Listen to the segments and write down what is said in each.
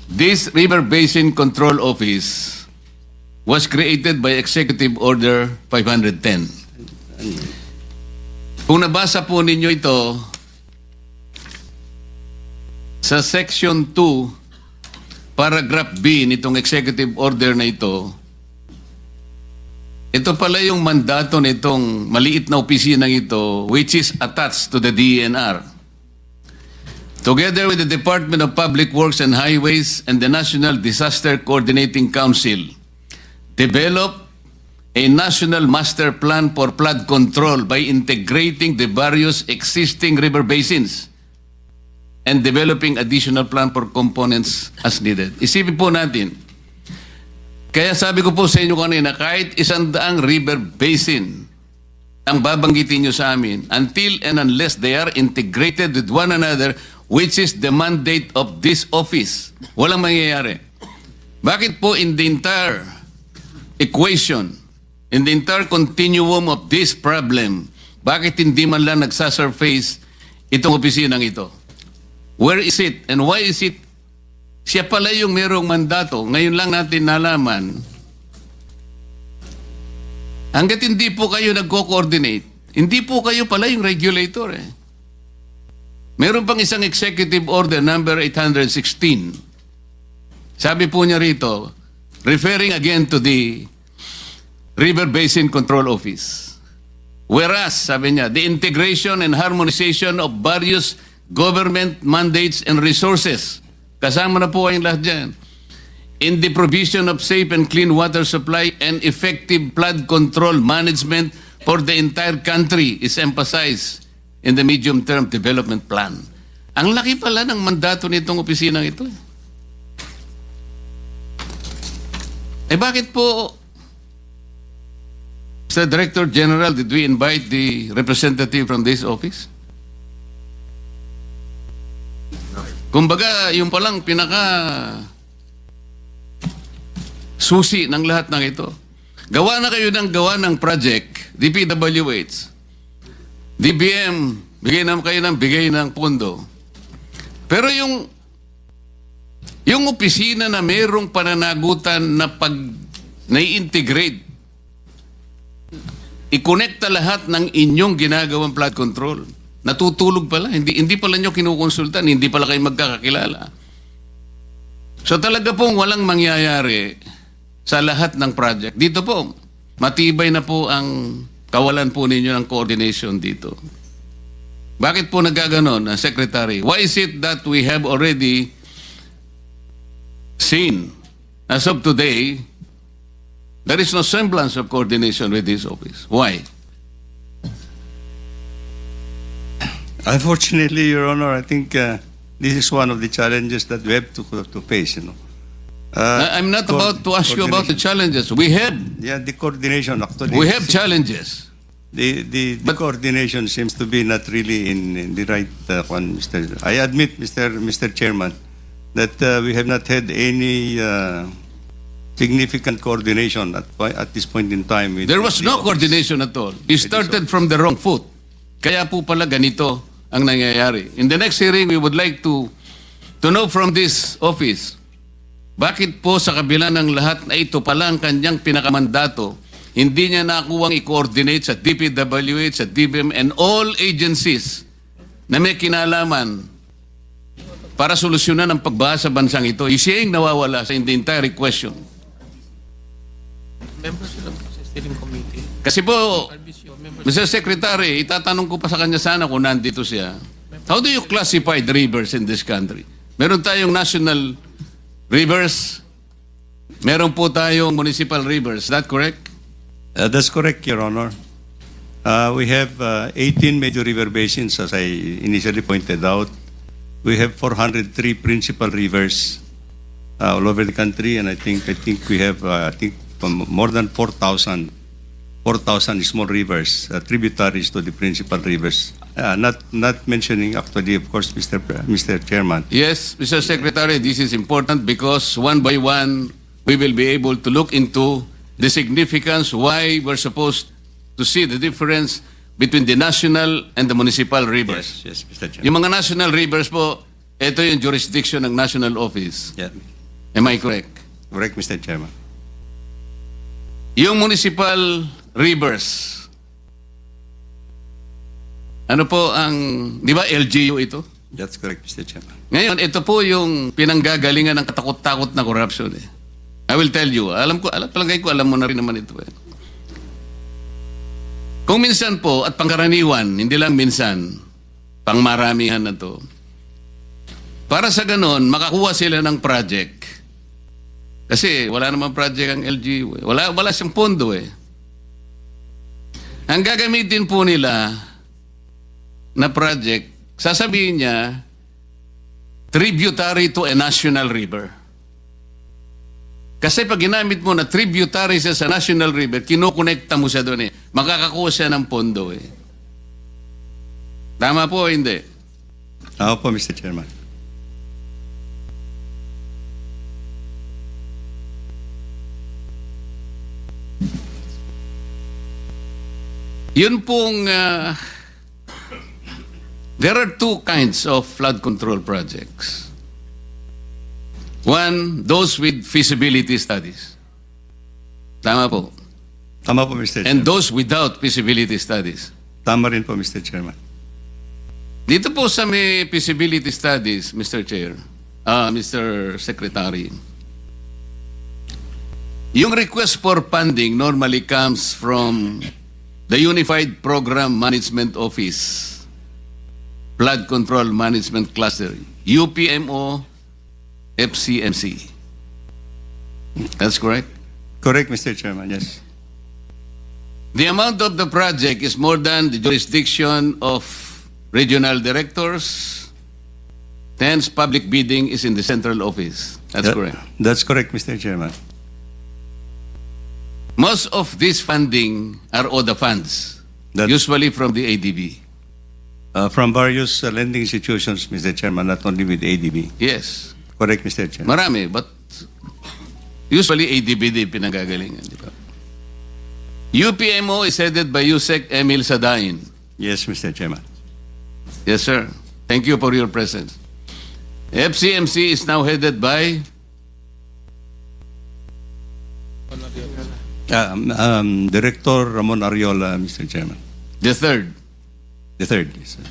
This River Basin Control Office was created by Executive Order 510. Kung nabasa po ninyo ito, sa Section 2, Paragraph B nitong Executive Order na ito pala yung mandato nitong maliit na opisinang ito which is attached to the DENR. Together with the Department of Public Works and Highways and the National Disaster Coordinating Council, develop a national master plan for flood control by integrating the various existing river basins and developing additional plan for components as needed. Isipin po natin, kaya sabi ko po sa inyo kanina, kahit 100 river basin ang babanggitin nyo sa amin, until and unless they are integrated with one another, which is the mandate of this office, walang mangyayari. Bakit po in the entire equation, in the entire continuum of this problem, bakit hindi man lang nagsasurface itong opisinang ito? Where is it? And why is it? Siya pala yung merong mandato. Ngayon lang natin nalaman. Hanggat hindi po kayo nagko-coordinate, hindi po kayo pala yung regulator eh. Meron pang isang executive order number 816. Sabi po niya rito, referring again to the River Basin Control Office. Whereas, sabi niya, the integration and harmonization of various government mandates and resources. Kasama na po kayong lahat dyan. In the provision of safe and clean water supply and effective flood control management for the entire country is emphasized in the medium-term development plan. Ang laki pala ng mandato nitong opisinang ito. Bakit po, Mr. Director General, did we invite the representative from this office? Kumbaga, yung palang susi ng lahat ng ito. Gawa na kayo ng project, DPWH, DBM, bigay ng pondo. Pero yung opisina na mayroong pananagutan na nai-integrate, i-connecta lahat ng inyong ginagawang flood control. Natutulog pala. Hindi pala nyo kinukonsultan. Hindi pala kayo magkakakilala. So talaga pong walang mangyayari sa lahat ng project. Dito po, matibay na po ang kawalan po ninyo ng coordination dito. Bakit po nagkaganon, Secretary? Why is it that we have already seen, as of today, there is no semblance of coordination with this office? Why? Unfortunately, Your Honor, I think this is one of the challenges that we have to face. I'm not about to ask you about the challenges. We have. Yeah, the coordination actually. We have challenges. The coordination seems to be not really in the right one, Mr. I admit, Mr. Chairman, that we have not had any significant coordination at this point in time. There was no coordination at all. You started from the wrong foot. Kaya po pala ganito ang nangyayari. In the next hearing, we would like to know from this office, bakit po sa kabila ng lahat na ito pala ang kanyang pinakamandato, hindi niya nakuwang i-coordinate sa DPWH, sa DBM, and all agencies na may kinalaman para solusyonan ang pagbaha sa bansang ito. Siya yung nawawala sa the entire question. Members sila sa steering committee. Kasi po, Mr. Secretary, itatanong ko pa sa kanya sana kung nandito siya. How do you classify the rivers in this country? Meron tayong national rivers, meron po tayong municipal rivers. Is that correct? That's correct, Your Honor. We have 18 major river basins, as I initially pointed out. We have 403 principal rivers all over the country, and I think we have more than 4,000 small rivers, tributaries to the principal rivers. Not mentioning actually, of course, Mr. Chairman. Yes, Mr. Secretary, this is important because one by one, we will be able to look into the significance why we're supposed to see the difference between the national and the municipal rivers. Yes, Mr. Chairman. Yung mga national rivers po, ito yung jurisdiction ng national office. Yeah. Am I correct? Correct, Mr. Chairman. Yung municipal rivers, ano po ang, di ba LGU ito? That's correct, Mr. Chairman. Ngayon, ito po yung pinanggagalingan ng katakot-takot na corruption. Eh. I will tell you, palagay ko, alam mo na rin naman ito. Eh. Kung minsan po, at pangkaraniwan, hindi lang minsan, pangmaramihan na to, para sa ganon, makakuha sila ng project. Kasi wala namang project ang LGU. Eh. Wala siyang pondo eh. Ang gagamitin po nila na project, sasabihin niya, tributary to a national river. Kasi pag ginamit mo na tributary siya sa national river, kinokonekta mo siya doon eh. Makakakuha siya ng pondo eh. Tama po o hindi? Ako po, Mr. Chairman. Yun pong, there are two kinds of flood control projects. One, those with feasibility studies. Tama po. Tama po, Mr. And Chairman. those without feasibility studies. Tama rin po, Mr. Chairman. Dito po sa may feasibility studies, Mr. Chair, Mr. Secretary, yung request for funding normally comes from the Unified Program Management Office, Flood Control Management Cluster, UPMO, FCMC. That's correct? Correct, Mr. Chairman, yes. The amount of the project is more than the jurisdiction of regional directors. Hence, public bidding is in the central office. That's correct. That's correct, Mr. Chairman. Most of this funding are ODA funds, usually from the ADB. From various lending institutions, Mr. Chairman, not only with ADB. Yes. Correct, Mr. Chairman. Marami, but usually ADB din pinanggagalingan. Di ba? UPMO is headed by Yusek Emil Sadain. Yes, Mr. Chairman. Yes, sir. Thank you for your presence. FCMC is now headed by Director Ramon Ariola, Mr. Chairman. the third. The third, yes, sir.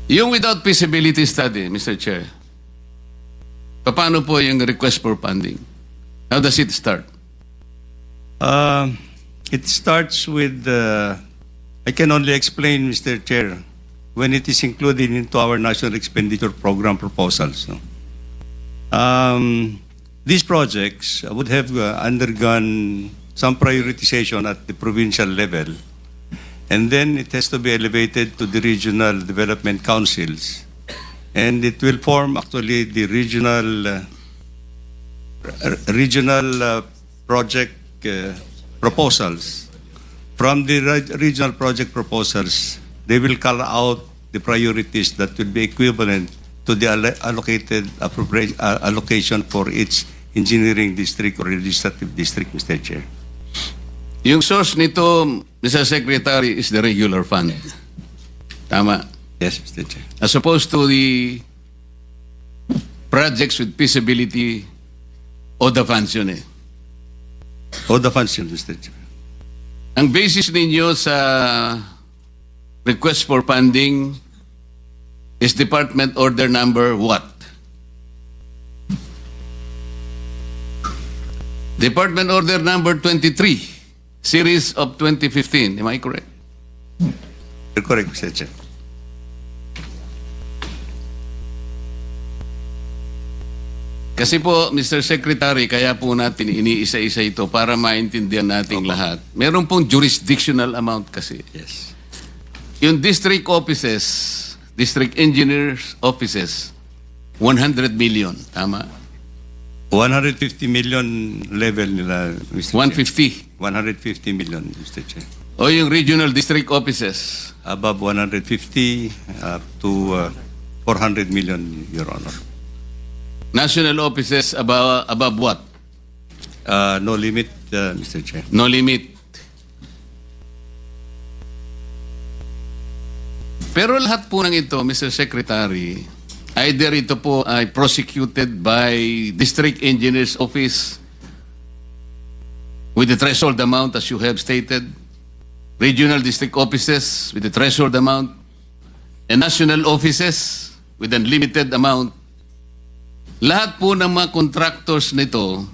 Yung without feasibility study, Mr. Chair, paano po yung request for funding? How does it start? It starts with, I can only explain, Mr. Chair, when it is included into our National Expenditure Program proposals. No? These projects would have undergone some prioritization at the provincial level, and then it has to be elevated to the regional development councils, and it will form actually the regional project proposals. From the regional project proposals, they will call out the priorities that will be equivalent to the allocated allocation for each engineering district or legislative district, Mr. Chair. Yung source nito, Mr. Secretary, is the regular fund. Tama. Yes, Mr. Chair. As opposed to the projects with feasibility o the funds yun eh. All the function, Mr. Chair. Ang basis ninyo sa request for funding is Department Order Number what? Department Order Number 23, Series of 2015. Am I correct? You're correct, Mr. Chair. Kasi po, Mr. Secretary, kaya po natin iniisa-isa ito para maintindihan nating lahat. Meron pong jurisdictional amount kasi. Yes. Yung district offices, district engineers offices, 100 million. Tama? 150 million level nila, Mr. 150. Chair. 150 million, Mr. Chair. O yung regional district offices, Above 150 up to 400 million, Your Honor. national offices above what? No limit, Mr. Chair. No limit. Pero lahat po ng ito, Mr. Secretary, Either ito po ay prosecuted by District Engineer's Office with the threshold amount as you have stated, regional district offices with the threshold amount, and national offices with unlimited amount. Lahat po ng mga contractors nito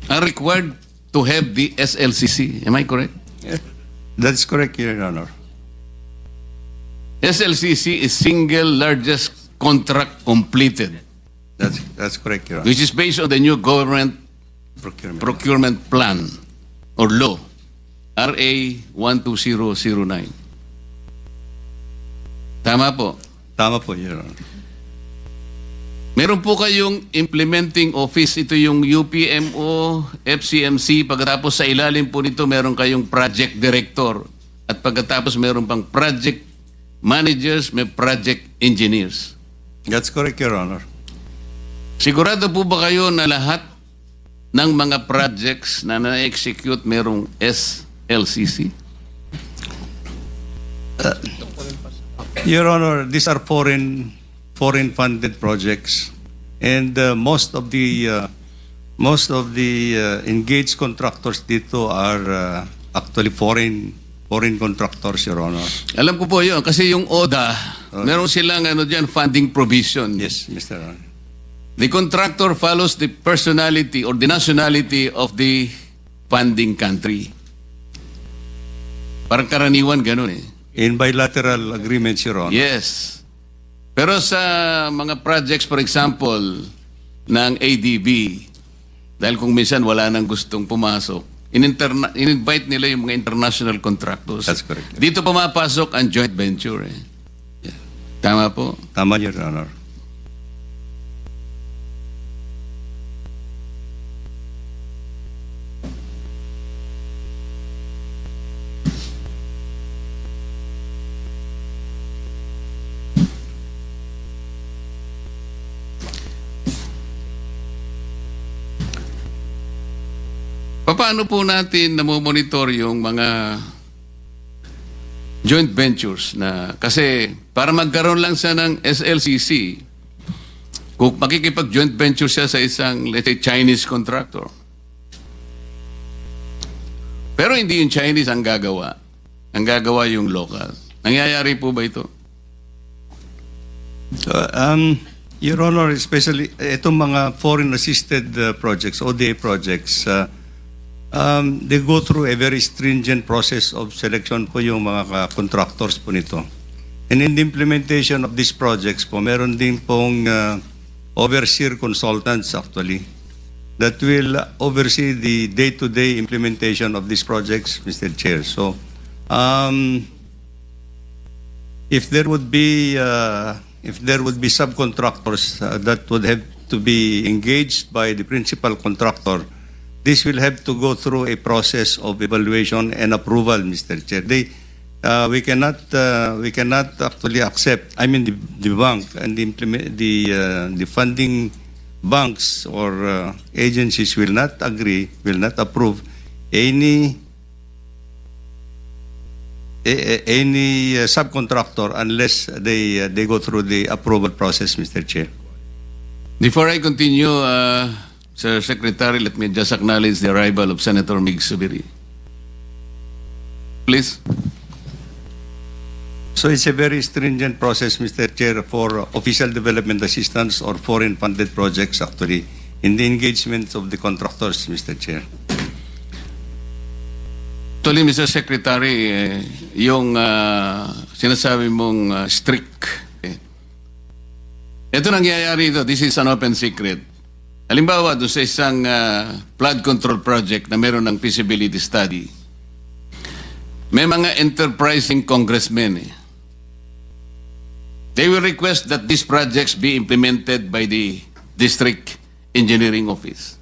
are required to have the SLCC. Am I correct? That's correct, Your Honor. SLCC is single largest contract completed, That's correct, Your Honor. which is based on the new government procurement plan or law, RA 12009. Tama po. Tama po, Your Honor. Meron po kayong implementing office, ito yung UPMO, FCMC, pagkatapos sa ilalim po nito meron kayong project director at pagkatapos meron pang project managers, may project engineers. That's correct, Your Honor. Sigurado po ba kayo na lahat ng mga projects na na-execute merong SLCC? Your Honor, these are foreign funded projects, and most of the engaged contractors dito are actually foreign contractors, Your Honor. Alam ko po yun, kasi yung ODA, meron silang funding provision. Yes, Mr. Honor. The contractor follows the personality or the nationality of the funding country. Parang karaniwan ganun eh. In bilateral agreements, Your Honor. Yes. Pero sa mga projects, for example, ng ADB, dahil kung minsan wala nang gustong pumasok, in-invite nila yung mga international contractors. That's correct. Dito pumapasok ang joint venture eh. Tama po? Tama, Your Honor. Paano po natin namomonitor yung mga joint ventures na kasi para magkaroon lang siya ng SLCC, kung makikipag-joint venture siya sa isang, let's say, Chinese contractor. Pero hindi yung Chinese ang gagawa. Ang gagawa yung local. Nangyayari po ba ito? Your Honor, especially itong mga foreign assisted projects, ODA projects, they go through a very stringent process of selection po yung mga contractors po nito. And in the implementation of these projects po, meron din pong overseer consultants actually that will oversee the day-to-day implementation of these projects, Mr. Chair. So, if there would be subcontractors that would have to be engaged by the principal contractor, this will have to go through a process of evaluation and approval, Mr. Chair. We cannot actually accept. I mean, the bank and the funding banks or agencies will not agree, will not approve any subcontractor unless they go through the approval process, Mr. Chair. Before I continue, Sir Secretary, let me just acknowledge the arrival of Senator Mig Subiri. Please. So it's a very stringent process, Mr. Chair, for official development assistance or foreign funded projects actually in the engagement of the contractors, Mr. Chair. Actually, Mr. Secretary, yung sinasabi mong strict. Ito nangyayari ito. This is an open secret. Halimbawa, doon sa isang flood control project na meron ng feasibility study, may mga enterprising congressmen eh. They will request that these projects be implemented by the District Engineering Office.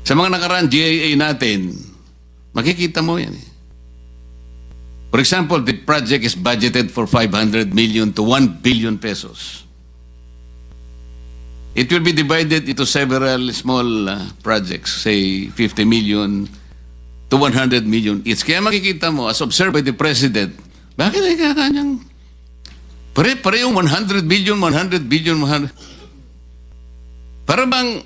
Sa mga nakaraan GIA natin, makikita mo yan. For example, the project is budgeted for 500 million to 1 billion pesos. It will be divided into several small projects, say 50 million to 100 million each. Kaya makikita mo, as observed by the President, bakit ay kakanyang Pare-parehong 100 billion, 100 billion, 100. Para bang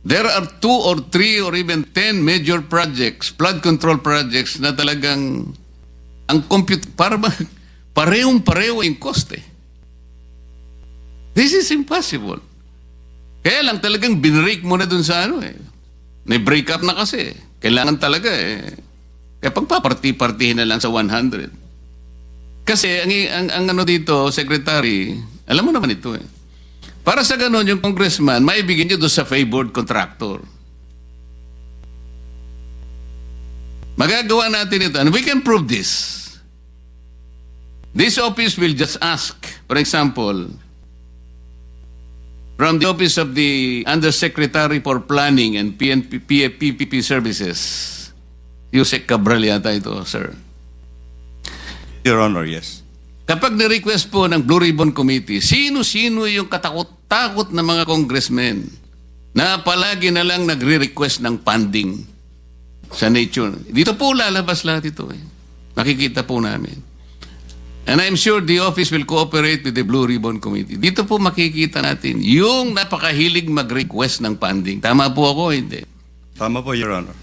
there are 2 or 3 or even 10 major projects, flood control projects na talagang ang compute, para bang parehong-pareho yung cost eh. This is impossible. Kaya lang talagang binrake mo na dun sa ano eh. May-break up na kasi. Kailangan talaga eh. Kaya pagpaparti-partihin na lang sa 100. Kasi ang ano dito, Secretary, alam mo naman ito eh. Para sa ganun, yung congressman, maibigyan nyo doon sa favored contractor. Magagawa natin ito. And we can prove this. This office will just ask, for example, from the Office of the Undersecretary for Planning and PPP Services. Yusek Cabral yata ito, sir. Your Honor, yes. Kapag na-request po ng Blue Ribbon Committee, sino-sino yung katakot-takot na mga congressmen na palagi na lang nagre-request ng funding sa nature. Dito po lalabas lahat ito eh. Makikita po namin. And I'm sure the office will cooperate with the Blue Ribbon Committee. Dito po makikita natin yung napakahilig mag-request ng funding. Tama po ako, hindi? Tama po, Your Honor.